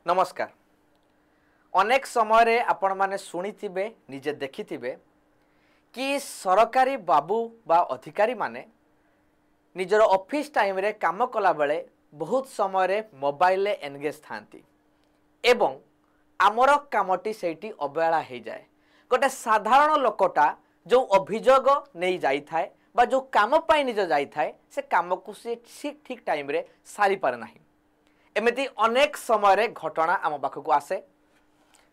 नमस्कार। अनेक समय आपण माने शुणिथिबे निजे देखिथिबे कि सरकारी बाबू बा अधिकारी माने निजर ऑफिस टाइम रे काम कला बेले बहुत समय रे मोबाइल ले एंगेज थांती एवं आमर कामटी सेठी अवहेला हो जाए। गोटे साधारण लोकटा जो अभियोग नहीं जाई थाए बा जो काम पाई निज जाई थाए से काम को से ठीक टाइम रे सारी पारे नाही। एमिति अनेक समय रे घटना आम पाखक आसे,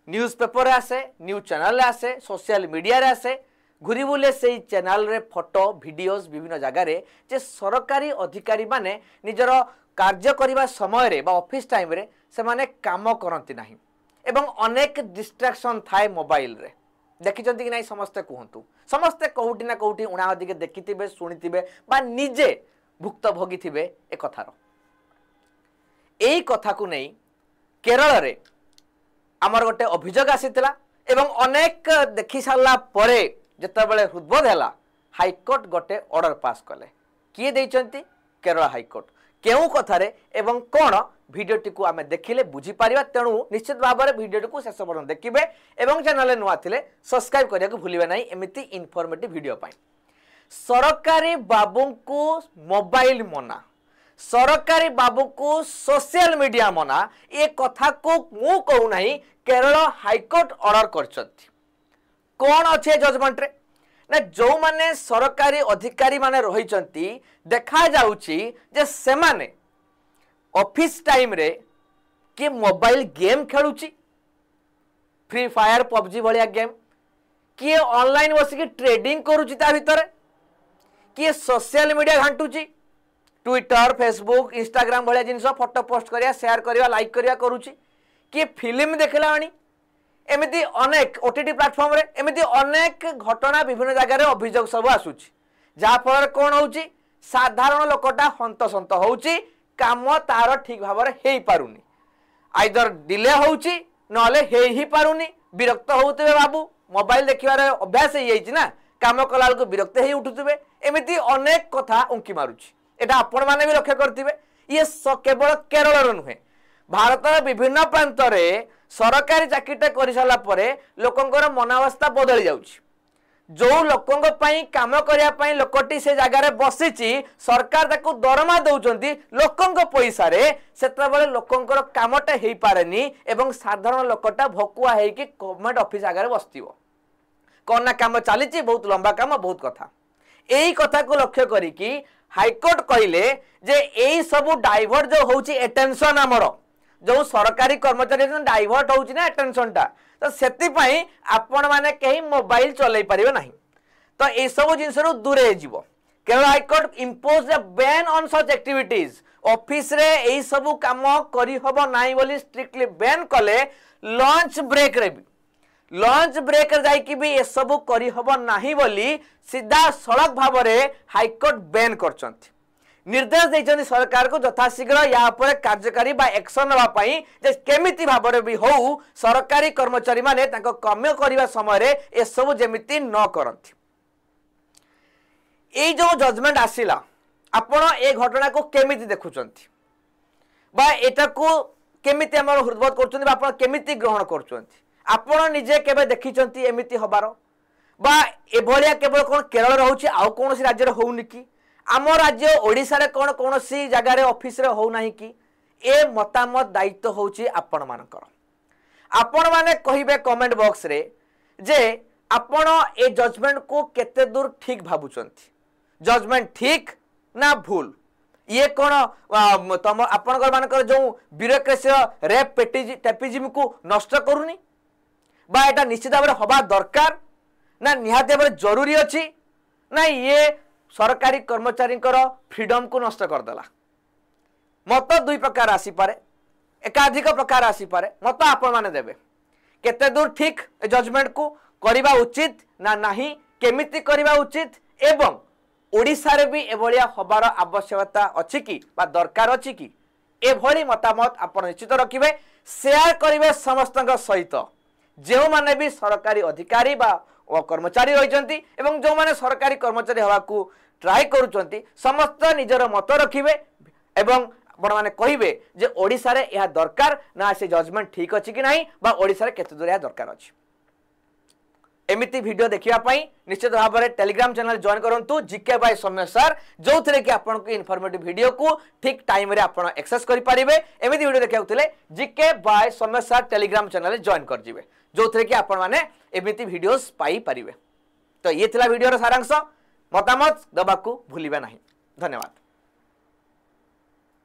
न्यूज पेपर आसे, न्यूज चैनल आसे, सोशल मीडिया रे आसे, घुरी बुले से चैनल रे फोटो वीडियोस विभिन्न जगह रे जे सरकारी अधिकारी माने निजर कार्य करिबा समय रे बा ऑफिस टाइम रे से माने काम करंती नाही एवं अनेक डिस्ट्रैक्शन थाए मोबाइल रे। देखिचंती कि नहीं समस्ते कहतु, समस्ते कौटी ना कौटी उणा अधिक देखिथिबे शुणिथिबे बा निजे भुक्तभोगी थिबे ए कथार। एई कथा को नहीं केरल रे आमर गोटे अभियोग आसीतिला एवं अनेक देखि सारला परे जेतेबेले हृदबोध हैला हाईकोर्ट गोटे ऑर्डर पास कले। किए देइचंती? केरल हाईकोर्ट। केउ कथारे एवं कोन भिडियोटी को आमे देखिले बुझी पारिबा, तेणु निश्चित भाव में भिडियोटी को शेष पर्यंत देखिबे एवं चैनल नुआ थिले सब्सक्राइब करिया को भूलिबे नाही एमिति इनफॉर्मेटिव वीडियो पाई। सरकारी बाबू को मोबाइल मना, सरकारी बाबू को सोशल मीडिया मना, ये कथा को मु कहू नाही, केरल हाईकोर्ट ऑर्डर करछथि। कौन अच्छे जजमेंट रे ना जो माने सरकारी अधिकारी माने रहिचंती देखा जाउची जे से माने ऑफिस टाइम रे कि मोबाइल गेम खेलुची, फ्री फायर पबजी भलिया गेम, किए ऑनलाइन बसिक ट्रेडिंग करुची, ता भितर किए सोशल मीडिया घांटुची, ट्विटर फेसबुक इंस्टाग्राम भलिया जिनस फोटो पोस्ट करिया शेयर करिया लाइक करिया करुची, किए फिल्म देखला आनी एमिति अनेक ओटीटी प्लेटफॉर्म रे एमिति अनेक घटना विभिन्न जगह रे अभियोग सब आसुची, जहा फल कौन होउची साधारण लोकटा हंतसंत होउची, काम तार ठीक भाव में हेई पारुनी, आइदर डिले होउची नले हेई ही पारुनी, विरक्त होउतबे बाबू मोबाइल देखिबार अभ्यास हे जाइची ना, काम कला को विरक्त हेई उठुतबे, एमिति अनेक कथा उंकी मारुची। एटा आपण माने भी लक्ष्य करथिबे। ये केवल केरल रो नुहे, भारत विभिन्न प्रांत रे सरकारी चाकरीटा कर सारा परे लोकंकर मनावस्था बदली जाउची। जो लोकंग पई काम करिया पई लोकटी से जगह रे बसिची, सरकार ताको दरमा दउचंती लोकंग पैसा रे, सेतबेले लोकंकर कामटा हेई पारेनी एवं साधारण लोकटा भकुआ हेई कि गवर्नमेंट ऑफिस आगे बसतिबो, कोन ना काम चलीची, बहुत लंबा काम, बहुत कथा। एई कथा को लक्ष्य करी कि हाईकोर्ट कहले जे एई सब डाइवर्ट जो होउची अटेंशन आमर जो सरकारी कर्मचारी डाइवर्ट होउची ना अटेंशन टा, तो सेति पई आपण माने कहीं मोबाइल चलै परिबे नाही, तो ए सब जिंस रु दूरे जीवो। Kerala high court impose the ban on such activities, office रे एई सब काम करी हबो नाही बोली स्ट्रिक्टली बैन कले। लंच ब्रेक रे भी, लंच ब्रेक जाई कि भी ए सब करी हबो नाही बोली सीधा सड़क भाव रे हाईकोर्ट बैन करचंती। निर्देश देइचंती सरकार को यथाशीघ्र या पर कार्यकारी बा एक्शन नवा पई जे केमिति भाव रे भी हो सरकारी कर्मचारी माने तांको काम करिवा समय रे ए सब जेमिति न करंती। ए जो जजमेंट आसिला आपण ए घटना को केमिति देखुचंती बा एटा को केमिति हमर हृदबोध करचंती बा आपण केमिति ग्रहण करचंती? आपण निजे केबे देखिचंती एमिति हबारो बा ए भलिया केवल कोन केरल रहउची आ कोनोसी राज्य रे होउनी कि आम राज्य ओडिशा रे कोन कोनोसी जगह रे ऑफिस रे हो नाही कि? ए मतामत दायित्व होउची आपण मानकर। आपण माने कहिबे कमेंट बॉक्स रे जे आपण ए जजमेंट को केते दूर ठीक भाबुचंती, जजमेंट ठीक ना भूल? ये कोन तम आपण मानकर जो ब्यूरोक्रेसी रेप टेपिजिम को नष्ट करूनी बा एटा निश्चित भाव हबा दरकार ना निहाती भाव जरूरी अछि ना ये सरकारी कर्मचारी फ्रीडम को नष्ट करदेला? मत दुई प्रकार आसी पारे, एकाधिक प्रकार आसी पारे, मत आपण माने देबे केते दूर ठीक जजमेंट को करिबा उचित ना नाही, केमिति करिबा उचित एवं ओडिशा रे भी एभलिया हबार आवश्यकता अछि कि बा दरकार अछि कि? एभली मतामत आपण निश्चित रखिबे, शेयर करिवे समस्तक सहित जो माने भी सरकारी अधिकारी बा कर्मचारी रहिचंती एवं जो माने सरकारी कर्मचारी हवा को ट्राई करूचंती समस्त निजर मत रखिबे एवं आपण मैंने कहे जे ओडिशा रे यह दरकार ना से जजमेंट ठीक अच्छी कि नहीं बा ओडिशा रे केते दूर यह दरकार अच्छी एमिति वीडियो देखिया पाई निश्चित भाव में टेलीग्राम चैनल जॉइन करंतु जीके बाय सौम्य सर जो थे कि आपन को इनफॉर्मेटिव वीडियो को ठीक टाइम रे आपन एक्सेस करि पारिबे एमिति वीडियो देखिया उतले GK by Soumya sir Telegram channel join कर जिवे जो थे कि आपन माने एमिति वीडियोस पाई पारिबे तो ये थिला वीडियो रो सारांश मतामत दबाकू भूलिबे नहीं धन्यवाद।